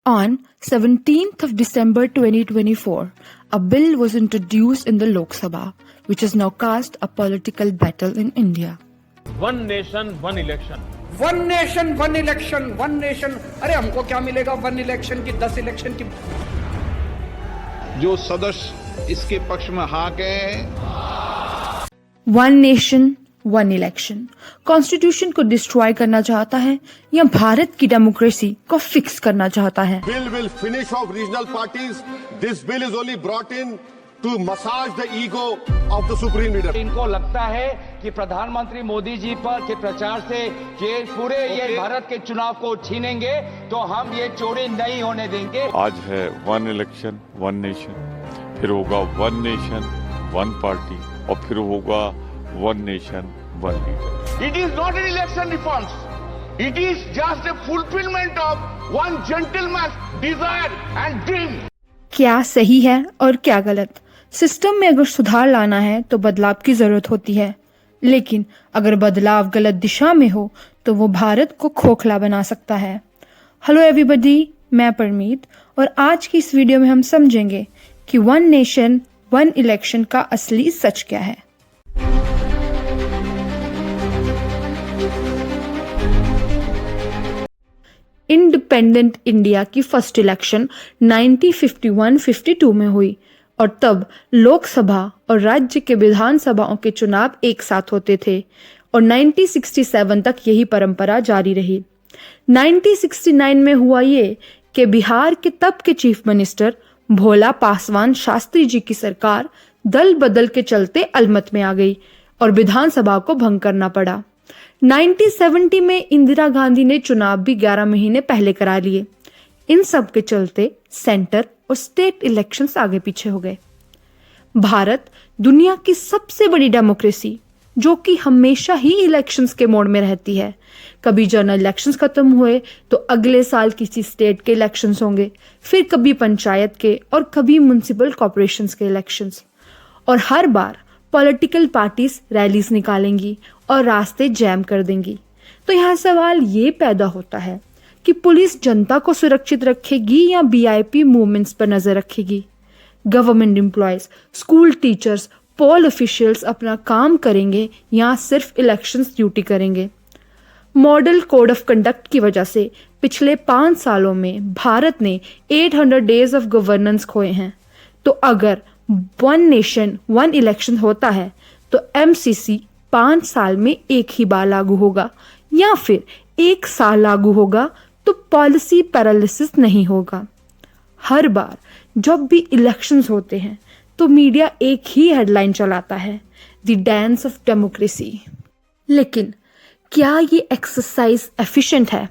On 17th of December 2024, a bill was introduced in the Lok Sabha, which has now cast a political battle in India. One nation, one election. One nation one election, one nation. अरे हमको क्या मिलेगा one election की, 10 election की। जो सदस्य इसके पक्ष में हाँ कहे, one nation one election constitution को डिस्ट्रॉय करना चाहता है या भारत की डेमोक्रेसी को फिक्स करना चाहता है? Bill will finish off regional parties. This bill is only brought in to massage the ego of the supreme leader. इनको लगता है कि प्रधानमंत्री मोदी जी पर के प्रचार से ये पूरे ये भारत के चुनाव को छीनेंगे, तो हम ये चोरी नहीं होने देंगे। आज है वन इलेक्शन वन नेशन, फिर होगा वन नेशन वन पार्टी और फिर होगा one nation one leader. It is not an election reforms. It is just a fulfillment of one gentleman's desire and dream. क्या सही है और क्या गलत? सिस्टम में अगर सुधार लाना है तो बदलाव की जरूरत होती है, लेकिन अगर बदलाव गलत दिशा में हो तो वो भारत को खोखला बना सकता है। हेलो एवरीबॉडी, मैं परमीत और आज की इस वीडियो में हम समझेंगे कि वन नेशन वन इलेक्शन का असली सच क्या है। इंडिपेंडेंट इंडिया की फर्स्ट इलेक्शन 1951-52 में हुई और तब लोकसभा और राज्य के विधानसभाओं के चुनाव एक साथ होते थे और 1967 तक यही परंपरा जारी रही। 1969 में हुआ ये कि बिहार के तब के चीफ मिनिस्टर भोला पासवान शास्त्री जी की सरकार दल बदल के चलते अलमत में आ गई और विधानसभा को भंग करना पड़ा। 1970 में इंदिरा गांधी ने चुनाव भी 11 महीने पहले करा लिए। इन सब के चलते सेंटर और स्टेट इलेक्शंस आगे पीछे हो गए। भारत दुनिया की सबसे बड़ी डेमोक्रेसी जो कि हमेशा ही इलेक्शंस के मोड में रहती है। कभी जनरल इलेक्शंस खत्म हुए तो अगले साल किसी स्टेट के इलेक्शंस होंगे, फिर कभी पंचायत के और कभी म्युनिसिपल कॉर्पोरेशंस के इलेक्शंस, और हर बार पॉलिटिकल पार्टीज रैलीज निकालेंगी और रास्ते जैम कर देंगी। तो यहाँ सवाल ये पैदा होता है कि पुलिस जनता को सुरक्षित रखेगी या वीआईपी मूवमेंट्स पर नजर रखेगी? गवर्नमेंट एम्प्लॉयज, स्कूल टीचर्स, पोल ऑफिशियल्स अपना काम करेंगे या सिर्फ इलेक्शंस ड्यूटी करेंगे? मॉडल कोड ऑफ कंडक्ट की वजह से पिछले 5 सालों में भारत ने 800 डेज ऑफ गवर्नेंस खोए हैं। तो अगर वन नेशन वन इलेक्शन होता है तो एमसीसी 5 साल में एक ही बार लागू होगा या फिर 1 साल लागू होगा तो पॉलिसी पैरालिसिस नहीं होगा। हर बार जब भी इलेक्शंस होते हैं तो मीडिया एक ही हेडलाइन चलाता है, द डांस ऑफ डेमोक्रेसी। लेकिन क्या ये एक्सरसाइज एफिशिएंट है?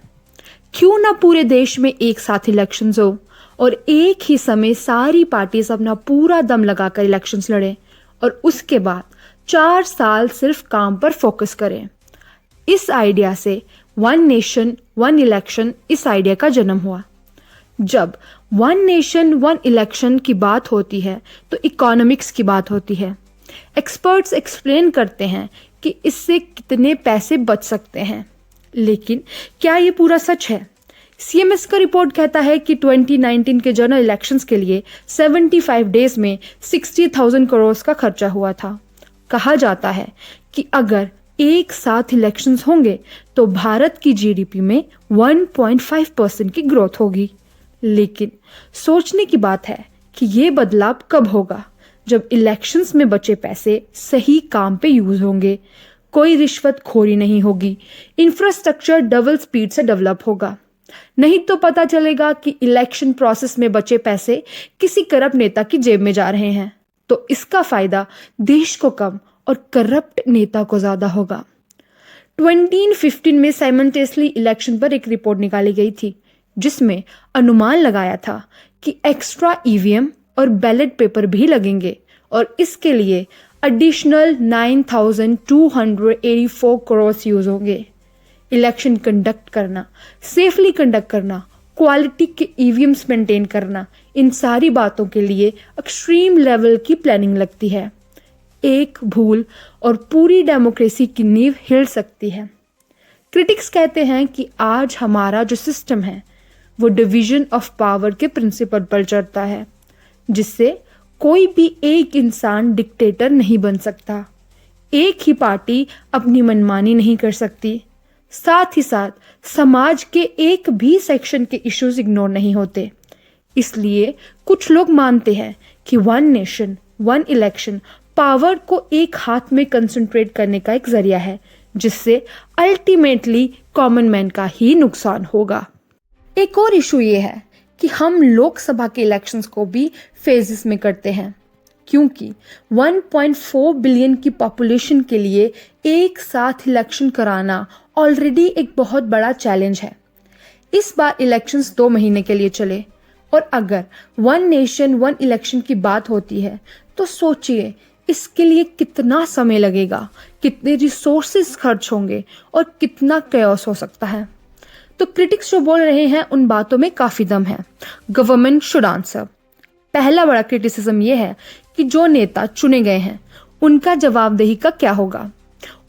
क्यों ना पूरे देश में एक साथ इलेक्शंस हो और एक ही समय सारी पार्टीज अपना पूरा दम लगाकर इलेक्शंस लड़ें और उसके बाद 4 साल सिर्फ काम पर फोकस करें। इस आइडिया से वन नेशन वन इलेक्शन इस आइडिया का जन्म हुआ। जब वन नेशन वन इलेक्शन की बात होती है तो इकोनॉमिक्स की बात होती है। एक्सपर्ट्स एक्सप्लेन करते हैं कि इससे कितने पैसे बच सकते हैं, लेकिन क्या ये पूरा सच है? सीएमएस का रिपोर्ट कहता है कि 2019 के जनरल इलेक्शंस के लिए 75 डेज में 60,000 करोड़ का खर्चा हुआ था। कहा जाता है कि अगर एक साथ इलेक्शंस होंगे तो भारत की जीडीपी में 1.5% की ग्रोथ होगी। लेकिन सोचने की बात है कि ये बदलाव कब होगा? जब इलेक्शंस में बचे पैसे सही काम पे यूज होंगे, कोई रिश्वतखोरी नहीं होगी, इंफ्रास्ट्रक्चर डबल स्पीड से डेवलप होगा। नहीं तो पता चलेगा कि इलेक्शन प्रोसेस में बचे पैसे किसी करप्ट नेता की जेब में जा रहे हैं, तो इसका फायदा देश को कम और करप्ट नेता को ज्यादा होगा। 2015 में साइमल्टेनियसली इलेक्शन पर एक रिपोर्ट निकाली गई थी जिसमें अनुमान लगाया था कि एक्स्ट्रा ईवीएम और बैलेट पेपर भी लगेंगे और इसके लिए एडिशनल 9,284 करोड़ यूज होंगे। इलेक्शन कंडक्ट करना, सेफली कंडक्ट करना, क्वालिटी के ईवीएम्स मेंटेन करना, इन सारी बातों के लिए एक्सट्रीम लेवल की प्लानिंग लगती है। एक भूल और पूरी डेमोक्रेसी की नींव हिल सकती है। क्रिटिक्स कहते हैं कि आज हमारा जो सिस्टम है वो डिवीजन ऑफ पावर के प्रिंसिपल पर चलता है, जिससे कोई भी एक इंसान डिक्टेटर नहीं बन सकता, एक ही पार्टी अपनी मनमानी नहीं कर सकती, साथ ही साथ समाज के एक भी सेक्शन के इश्यूज इग्नोर नहीं होते। इसलिए कुछ लोग मानते हैं कि one nation one election power को एक हाथ में कंसंट्रेट करने का एक जरिया है, जिससे अल्टीमेटली कॉमन मैन का ही नुकसान होगा। एक और इशू ये है कि हम लोकसभा के इलेक्शंस को भी फेजेस में करते हैं, क्योंकि 1.4 बिलियन की पॉपुलेशन के लिए एक साथ इलेक्शन कराना ऑलरेडी एक बहुत बड़ा चैलेंज है। इस बार इलेक्शंस 2 महीने के लिए चले, और अगर वन नेशन वन इलेक्शन की बात होती है तो सोचिए इसके लिए कितना समय लगेगा, कितने रिसोर्सेज खर्च होंगे और कितना कैओस हो सकता है। तो क्रिटिक्स जो बोल रहे हैं उन बातों में काफ़ी दम है। Government should answer. पहला बड़ा क्रिटिसिज्म ये है कि जो नेता चुने गए हैं उनका जवाबदेही का क्या होगा।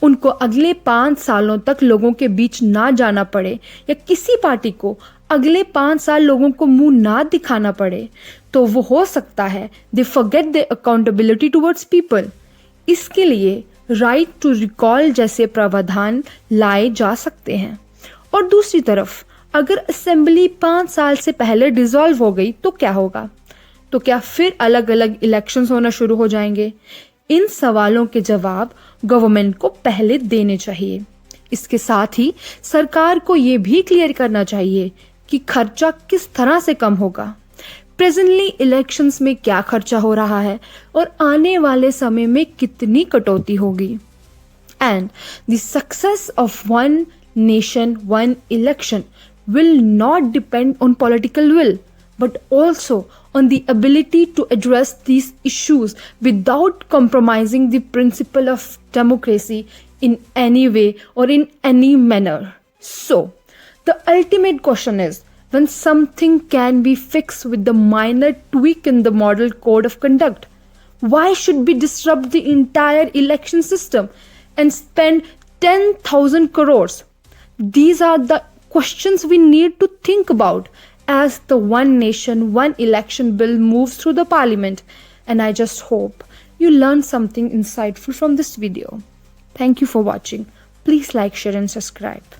उनको अगले 5 सालों तक लोगों के बीच ना जाना पड़े, या किसी पार्टी को अगले 5 साल लोगों को मुंह ना दिखाना पड़े, तो वो हो सकता है they forget the accountability towards people. इसके लिए राइट टू रिकॉल जैसे प्रावधान लाए जा सकते हैं। और दूसरी तरफ अगर असेंबली 5 साल से पहले डिसॉल्व हो गई तो क्या होगा? तो क्या फिर अलग अलग इलेक्शंस होना शुरू हो जाएंगे? इन सवालों के जवाब गवर्नमेंट को पहले देने चाहिए। इसके साथ ही सरकार को ये भी क्लियर करना चाहिए कि खर्चा किस तरह से कम होगा। प्रेजेंटली इलेक्शंस में क्या खर्चा हो रहा है और आने वाले समय में कितनी कटौती होगी। And the success of one nation one election will not depend on political will, but also on the ability to address these issues without compromising the principle of democracy in any way or in any manner. So, the ultimate question is, when something can be fixed with the minor tweak in the model code of conduct, why should we disrupt the entire election system and spend 10,000 crores? These are the questions we need to think about as the One Nation, One Election bill moves through the parliament. And I just hope you learned something insightful from this video. Thank you for watching. Please like, share and subscribe.